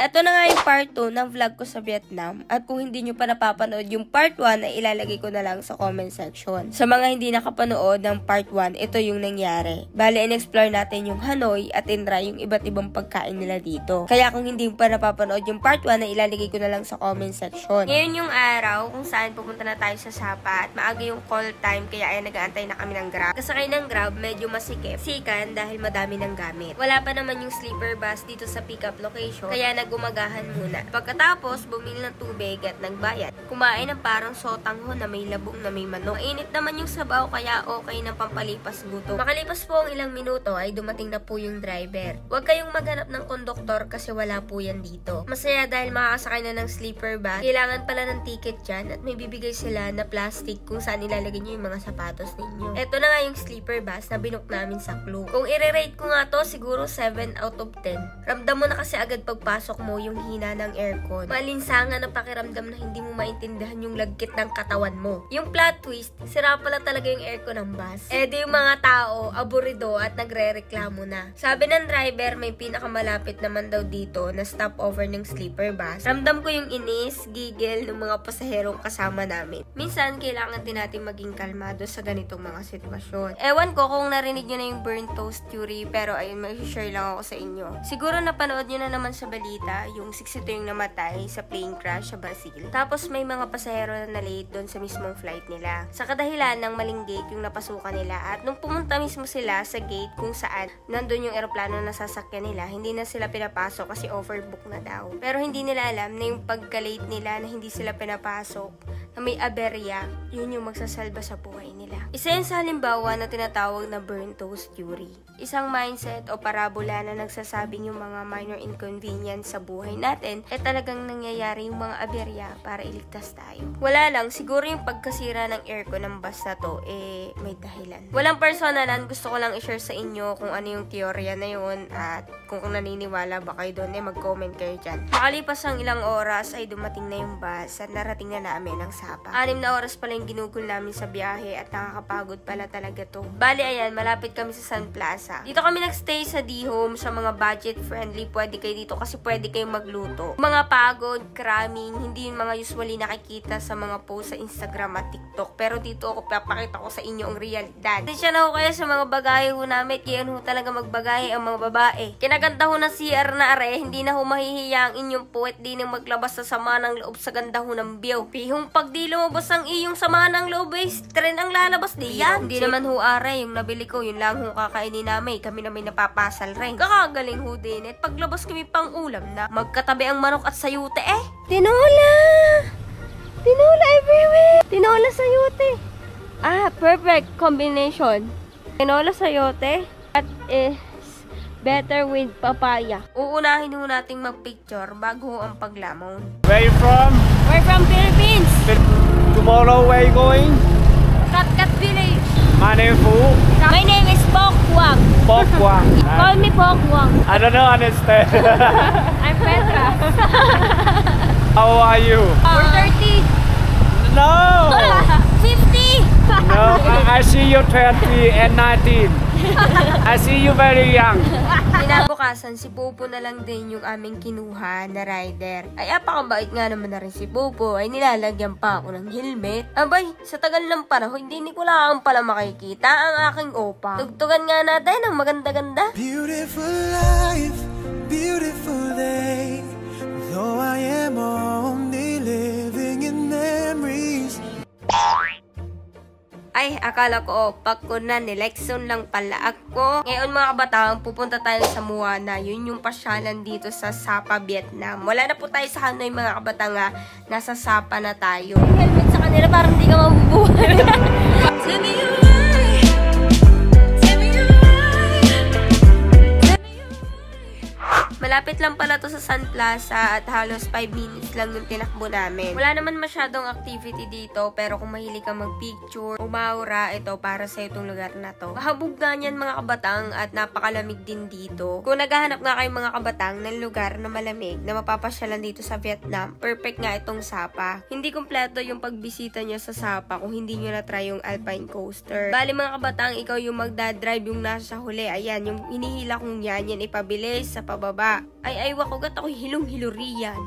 Ito na nga yung part 2 ng vlog ko sa Vietnam. At kung hindi nyo pa napapanood yung part 1, ay ilalagay ko na lang sa comment section. Sa mga hindi nakapanood ng part 1, ito yung nangyari. Bale, in-explore natin yung Hanoi at in-try yung iba't ibang pagkain nila dito. Kaya kung hindi pa napapanood yung part 1, ay ilalagay ko na lang sa comment section. Ngayon yung araw kung saan pupunta na tayo sa Sapa at maaga yung call time, kaya ay nag-aantay na kami ng Grab. Kasakay ng Grab, medyo masikip. Sikan dahil madami ng gamit. Wala pa naman yung sleeper bus dito sa pick-up location, kaya nagumagahan muna. Pagkatapos, bumili ng tubig at nagbayad. Kumain ng parang sotangho na may labong na may manok. Mainit naman yung sabaw, kaya okay na pampalipas gutom. Makalipas po ang ilang minuto ay dumating na po yung driver. Huwag kayong maghanap ng konduktor kasi wala po yan dito. Masaya dahil makakasakay na ng sleeper bus. Kailangan pala ng ticket dyan at may bibigay sila na plastic kung saan ilalagay nyo yung mga sapatos ninyo. Ito na nga yung sleeper bus na binook namin sa Klook. Kung i-rate ko nga to, siguro 7 out of 10. Ramdam mo na kasi agad pagpasok mo yung hina ng aircon. Malinsangan na pakiramdam na hindi mo maintindihan yung lagkit ng katawan mo. Yung plot twist, sira pala talaga yung aircon ng bus. Di yung mga tao, aburido at nagre-reklamo na. Sabi ng driver, may pinakamalapit naman daw dito na stopover ng sleeper bus. Ramdam ko yung inis, gigil ng mga pasaherong kasama namin. Minsan, kailangan din natin maging kalmado sa ganitong mga sitwasyon. Ewan ko kung narinig nyo na yung burnt toast theory, pero ayun, mag-share lang ako sa inyo. Siguro napanood nyo na naman sa balita, yung 62 yung namatay sa plane crash sa Brazil. Tapos may mga pasahero na late doon sa mismong flight nila. Sa kadahilan ng maling gate yung napasukan nila, at nung pumunta mismo sila sa gate kung saan nandun yung eroplano na sasakyan nila, hindi na sila pinapasok kasi overbook na daw. Pero hindi nila alam na yung pagka-late nila na hindi sila pinapasok, na may aberya, yun yung magsasalba sa buhay nila. Isa yun sa halimbawa na tinatawag na burnt toast theory. Isang mindset o parabola na nagsasabing yung mga minor inconvenience sa buhay natin ay talagang nangyayari yung mga aberya para iligtas tayo. Wala lang, siguro yung pagkasira ng aircon ng bus na to, may dahilan. Walang personalan, gusto ko lang i-share sa inyo kung ano yung teorya na yun at kung naniniwala ba kayo doon, mag-comment kayo dyan. Makalipas ang ilang oras ay dumating na yung bus at narating na namin ang Sapa. 6 na oras pala yung ginugol namin sa biyahe at nakakapagod pala talaga to. Bali, ayan, malapit kami sa Sun Plaza. Dito kami nagstay sa D-Home sa mga budget friendly. Pwede kayo dito kasi pwede kayong magluto. Mga pagod, cramming, hindi yung mga usually nakikita sa mga post sa Instagram at TikTok. Pero dito ako papakita ko sa inyo ang realidad. Kasi siya na ho kaya sa mga bagahe ho namin. Kaya ho talaga magbagahe ang mga babae. Kinaganda ho ng CR na are, hindi na ho mahihiya ang inyong puwet di nang maglabas sa sama ng loob sa ganda ho ng view. Pihong pag di lumabas ang iyong sama ng loob trend ang lalabas di yan. Hindi naman ho are, yung nabili ko, yun lang ho kakainin namin. Kami na may napapasal rin. Kakagaling ho din. At paglabas kami pang ulam na magkatabi ang manok at sayute Tinola! Tinola everywhere! Tinola sayute. Perfect combination. Tinola sayote at is better with papaya. Uunahin ho nating magpicture bago ang paglamon. Where you from? We're from Philippines. Tomorrow where you going? Katkat Village. My name Fu. My name is Pok Wang. Pok Wang. Call me Pok Wang. I don't know understand. I'm Petra. How are you? We're 30. No. 50. No, I see you 20 and 19. I see you very young. Kinabukasan, si Popo na lang din yung aming kinuha na rider. Ay, apakabait nga naman na rin si Popo. Ay, nilalagyan pa ako ng helmet. Abay, sa tagal ng panahon, hindi ko lang pala makikita ang aking opa. Tugtugan nga natin ang maganda-ganda. Beautiful life, beautiful day. Though I am only living in memories. Ay, akala ko, opak ko na, nilekson lang pala ako. Ngayon mga kabataan, pupunta tayo sa Moana. Yun yung pasyalan dito sa Sapa, Vietnam. Wala na po tayo sa Hanoi mga kabataan nga. Nasa Sapa na tayo. Yung helmet sa kanila, parang hindi ka mabubuhay. Malapit lang pala to sa Sun Plaza at halos 5 minutes lang yung tinakbo namin. Wala naman masyadong activity dito, pero kung mahilig ka magpicture, umaura, ito para sa itong lugar na to. Mahabog nga yan mga kabatang at napakalamig din dito. Kung naghahanap nga kayo mga kabatang ng lugar na malamig na mapapasyalan dito sa Vietnam, perfect nga itong Sapa. Hindi kompleto yung pagbisita nyo sa Sapa kung hindi nyo na-try yung Alpine Coaster. Bali mga kabatang, ikaw yung magdadrive yung nasa huli. Ayan, yung hinihila kong yan ipabilis sa pababa. Ay wako gat ako'y hilong-hiluriyan.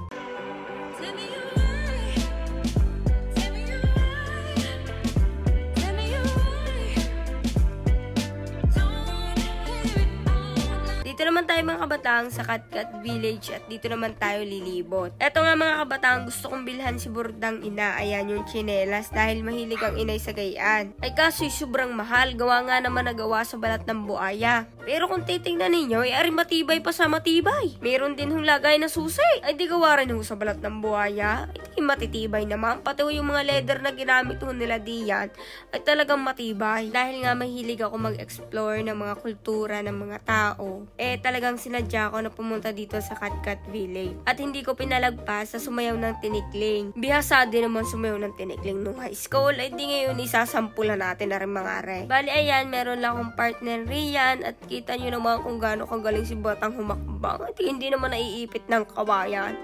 Dito naman tayo mga kabataan sa Katkat Village at dito naman tayo lilibot. Eto nga mga kabataan, gusto kong bilhan si Burdang ina. Ayan yung tsinelas dahil mahilig ang inay sa gayaan. Ay kaso'y sobrang mahal, gawa nga naman nagawa sa balat ng buaya. Pero kung titingnan ninyo, ay ari matibay pa sa matibay. Meron din hong lagay na susi. Ay di gawa rin ho sa balat ng buaya. Ay di matitibay naman. Pati ho yung mga leather na ginamit ho nila diyan ay talagang matibay. Dahil nga mahilig ako mag-explore ng mga kultura ng mga tao. Talagang sinadya ko na pumunta dito sa Katkat Village. At hindi ko pinalagpas sa sumayaw ng tinikling. Bihasa din naman sumayaw ng tinikling nung high school. Ay di ngayon isasampulan natin na rin mga are. Bali ayan, meron lang akong partner Rian. At kita nyo naman kung gaano kagaling si Batang humakbang. At hindi naman naiipit ng kawayan.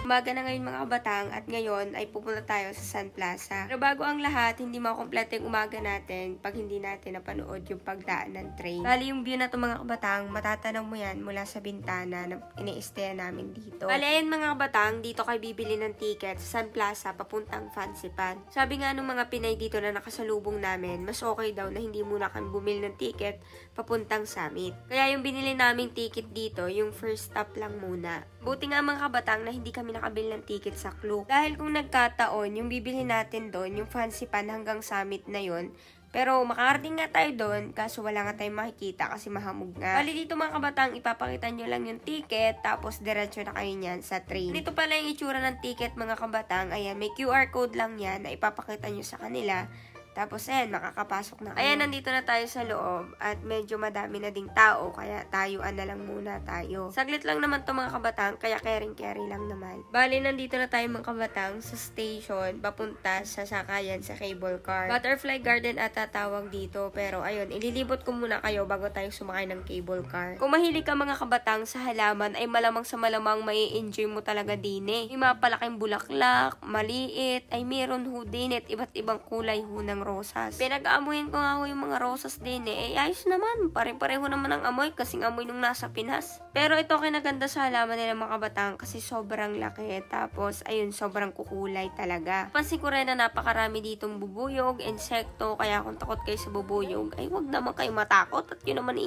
Umaga na ngayon mga kabatang at ngayon ay pupunta tayo sa Sun Plaza. Pero bago ang lahat, hindi makumpleto yung umaga natin pag hindi natin napanood yung pagdaan ng train. Bali yung view na to mga kabatang, matatanaw mo yan mula sa bintana na ini-stay namin dito. Bali ayun mga kabatang, dito kayo bibili ng ticket sa Sun Plaza papuntang Fancy Pan. Sabi nga nung mga Pinay dito na nakasalubong namin, mas okay daw na hindi muna kami bumili ng ticket papuntang Summit. Kaya yung binili naming ticket dito, yung first stop lang muna. Buti nga mga kabatang na hindi kami nakabili ng ticket sa Klook. Dahil kung nagkataon, yung bibili natin doon, yung Fancy Pan hanggang Summit na yon. Pero makakarating nga tayo doon, kaso wala nga tayong makikita kasi mahamog nga. Bali dito mga kabatang, ipapakita nyo lang yung ticket, tapos diretso na kayo niyan sa train. Dito pala yung itsura ng ticket mga kabatang. Ayan, may QR code lang yan na ipapakita nyo sa kanila. Tapos, ayan, makakapasok na kayo. Ayan, nandito na tayo sa loob at medyo madami na ding tao, kaya tayuan na lang muna tayo. Saglit lang naman to mga kabatang, kaya carry lang naman. Bali, nandito na tayo mga kabatang sa station, papunta sa sakayan sa cable car. Butterfly Garden at tatawag dito, pero ayun, ililibot ko muna kayo bago tayo sumakay ng cable car. Kung mahilig ka mga kabatang sa halaman, ay malamang sa malamang may enjoy mo talaga din eh. Yung mga palaking bulaklak, maliit, ay meron ho din at iba't ibang kulay ho ng rosas. Pinag-aamuhin ko nga ho yung mga rosas din eh. Ayos naman. Pare-pareho naman ang amoy kasing amoy nung nasa Pinas. Pero ito kinaganda sa halaman nila mga kabatang kasi sobrang laki. Tapos, ayun, sobrang kukulay talaga. Pansin ko rin na napakarami ditong bubuyog, insekto. Kaya kung takot kayo sa bubuyog, ay wag naman kayo matakot. At yun naman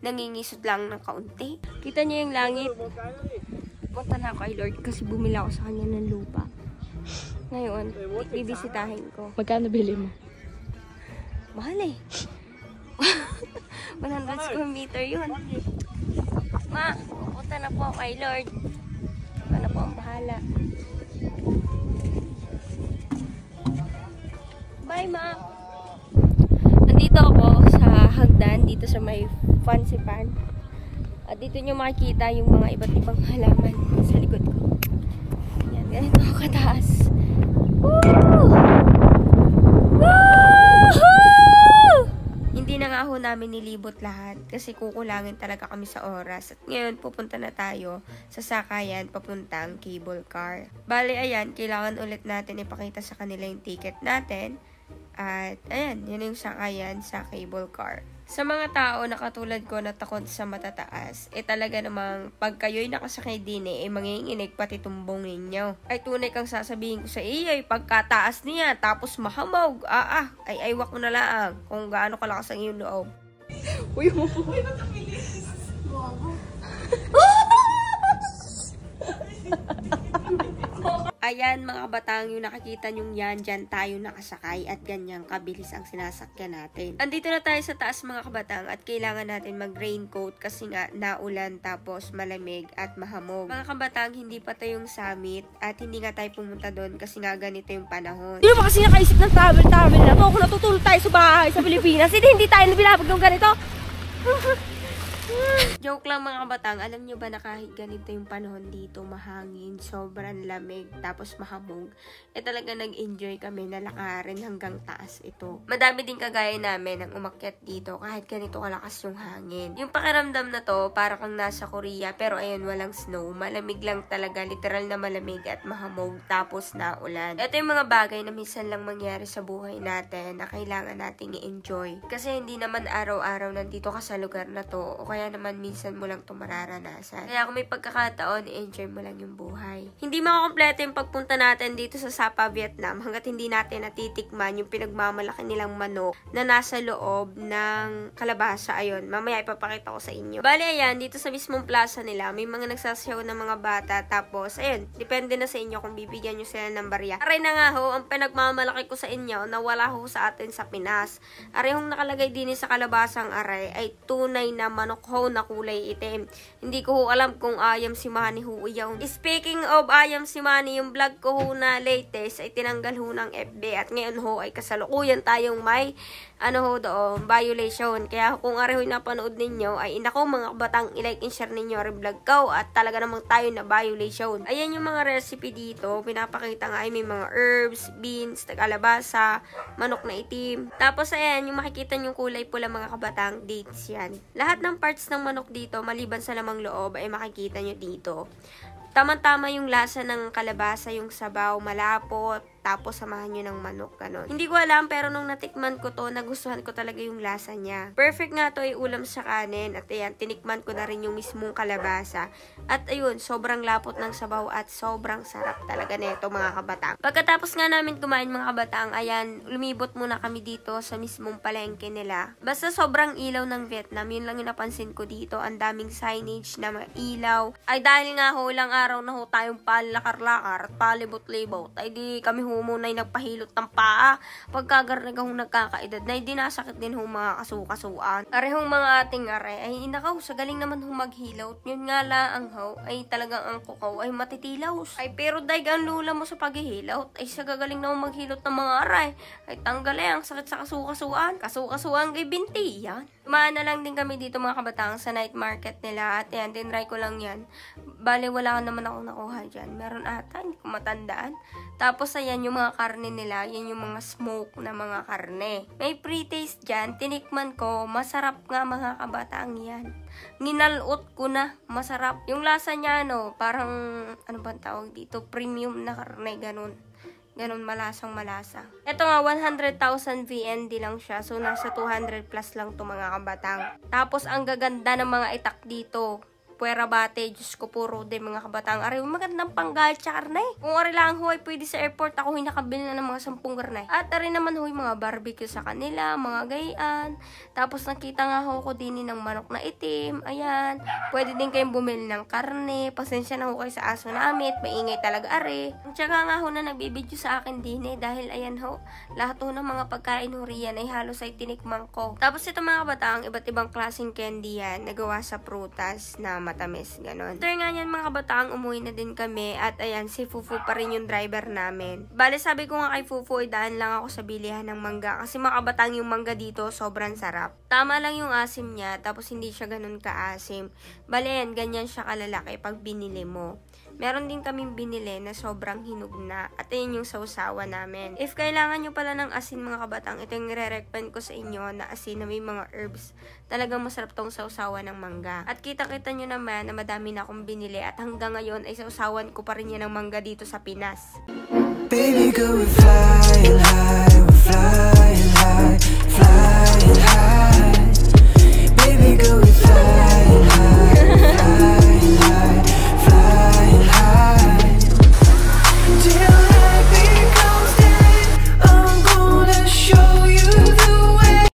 nangingisod lang ng kaunti. Kita niyo yung langit. Punta na ako kay Lord kasi bumili ako sa kanya ng lupa. Ngayon, bibisitahin ko. Magkano bili mo? Mahal eh. 100 square meter yun. Ma, pupunta na po kay Lord. Ikaw na po ang bahala. Bye, Ma. Nandito ako sa hagdan, dito sa may Fancy Pan. At dito nyo makikita yung mga iba't ibang halaman sa likod ko. Yan, ganito ako kataas. Woo! Hindi na nga ho namin nilibot lahat kasi kukulangin talaga kami sa oras. At ngayon pupunta na tayo sa sakayan papuntang cable car. Bali ayan, kailangan ulit natin ipakita sa kanila yung ticket natin. At ayan, yun yung sakayan sa cable car. Sa mga tao na katulad ko na takot sa matataas, talaga namang pag kayo'y nakasakay din manginginig pati tumbong ninyo. Ay tunay kang sasabihin ko sa iyo, pagkataas niya, tapos mahamog, ay aywak mo na lang kung gaano kalakas ang iyong loob. Uy, umupo. Uy, natamilis. Ayan mga kabatang, yung nakikita nyong yan, dyan tayo nakasakay at ganyang kabilis ang sinasakyan natin. Andito na tayo sa taas mga kabatang at kailangan natin mag-raincoat kasi nga naulan tapos malamig at mahamog. Mga kabatang, hindi pa tayong summit at hindi nga tayo pumunta doon kasi nga ganito yung panahon. Sino ba kasi nakaisip ng travel na to? Kung natutulog tayo sa bahay sa Pilipinas, hindi tayo nabinabag ng ganito. Joke lang mga kabatang, alam nyo ba na kahit ganito yung panahon dito, mahangin, sobrang lamig, tapos mahamog, talaga nag-enjoy kami na lakarin hanggang taas ito. Madami din kagaya namin ang umakyat dito kahit ganito kalakas yung hangin. Yung pakiramdam na to, para kang nasa Korea, pero ayun, walang snow. Malamig lang talaga, literal na malamig at mahamog, tapos naulan. Ito yung mga bagay na minsan lang mangyari sa buhay natin na kailangan nating i-enjoy. Kasi hindi naman araw-araw nandito ka sa lugar na to, o kaya naman minsan mo lang ito mararanasan. Kaya kung may pagkakataon, enjoy mo lang yung buhay. Hindi makakompleto yung pagpunta natin dito sa Sapa, Vietnam hanggat hindi natin natitikman yung pinagmamalaki nilang manok na nasa loob ng kalabasa. Ayun, mamaya ipapakita ko sa inyo. Bale, ayan, dito sa mismong plaza nila, may mga nagsasayaw ng mga bata. Tapos, ayun, depende na sa inyo kung bibigyan nyo sila ng barya. Aray na nga ho, ang pinagmamalaki ko sa inyo na wala ho sa atin sa Pinas. Aray hong nakalagay din sa kalabasang aray ay tunay na manok ho na kulay itim. Hindi ko ho alam kung ayam si Manny ho yun. Speaking of ayam si Manny, yung vlog ko ho na latest ay tinanggal ho ng FB at ngayon ho ay kasalukuyan tayong may doon, violation. Kaya kung ari ho napanood ninyo ay inako mga kabatang i-like and share ninyo ang vlog ko at talaga namang tayo na violation. Ayan yung mga recipe dito. Pinapakita nga ay may mga herbs, beans, tagalabasa, manok na itim. Tapos ayan, yung makikita yung kulay pula mga kabatang, dates yan. Lahat ng parts ng manok dito, maliban sa lamang loob, ay makikita nyo dito. Tama-tama yung lasa ng kalabasa, yung sabaw, malapot, tapos samahan nyo ng manok, ganon. Hindi ko alam, pero nung natikman ko to, nagustuhan ko talaga yung lasa niya. Perfect nga to ay ulam sa kanin, at ayan, tinikman ko na rin yung mismong kalabasa. At ayun, sobrang lapot ng sabaw at sobrang sarap talaga nito mga kabatang. Pagkatapos nga namin kumain mga kabatang, ayan, lumibot muna kami dito sa mismong palengke nila. Basta sobrang ilaw ng Vietnam, yun lang yung napansin ko dito. Ang daming signage na ilaw. Ay dahil nga ho, ilang araw na ho tayong palakar-lakar at palibot-libot, ay di kami muna'y nagpahilot ng paa. Pagkagarnag akong nagkakaedad na dinasakit din ho mga kasukasuan. Arehong mga ating ay inakaw, sa galing naman ho maghilot. Yun nga lang ho, ay talagang ang kukaw ay matitilaws. Ay pero daig ang lula mo sa paghihilot, ay sa gagaling naman maghilot ng mga aray, ay tanggalay ang sakit sa kasukasuan. Kasukasuan kay binti yan. Tumaan na lang din kami dito mga kabatang sa night market nila at yan, tinry ko lang yan. Bale, wala naman ako nakuha dyan. Meron ata, hindi ko matandaan. Tapos ayan yung mga karne nila, yan yung mga smoke na mga karne. May pre-taste dyan, tinikman ko, masarap nga mga kabatang yan. Nginalot ko na, masarap. Yung lasa niya, parang, ano ba tawag dito, premium na karne, ganun. Ganun, malasang malasa. Ito nga, 100,000 VND lang siya. So, nasa 200 plus lang to mga kabatang. Tapos, ang gaganda ng mga itak dito. Puwera bate, Diyos ko puro de mga kabatang. Ari, magandang panggal tsaka karne. Kung ari lang ho ay pwede sa airport, ako ay nakabili na ng mga 10 karne. At ari naman ho mga barbecue sa kanila, mga gayaan. Tapos nakita nga ho ko din ng manok na itim. Ayan, pwede din kayong bumili ng karne. Pasensya na ho kayo sa aso namin, maingay talaga ari. Tsaka nga ho na nagbibideo sa akin din dahil ayan ho, lahat ho ng mga pagkain ho riyan ay halos ay tinikman ko. Tapos ito mga kabatang, iba't ibang klaseng candy yan, nagawa sa prutas na matamis, ganon. After nga yan mga kabatang, umuwi na din kami at ayan, si Fufu pa rin yung driver namin. Bale, sabi ko nga kay Fufu, daan lang ako sa bilihan ng mangga kasi mga kabatang yung mangga dito, sobrang sarap. Tama lang yung asim niya, tapos hindi siya ganun kaasim. Bale, yan, ganyan siya kalalaki pag binili mo. Meron din kaming binili na sobrang hinog na at ayun yung sausawa namin. If kailangan nyo pala ng asin mga kabatang, ito yung re-recommend ko sa inyo na asin na may mga herbs. Talagang masarap tong sausawa ng mangga. At kita-kita nyo naman na madami na akong binili at hanggang ngayon ay sausawan ko pa rin yan ng mangga dito sa Pinas. Baby girl, we're flying high, we're flying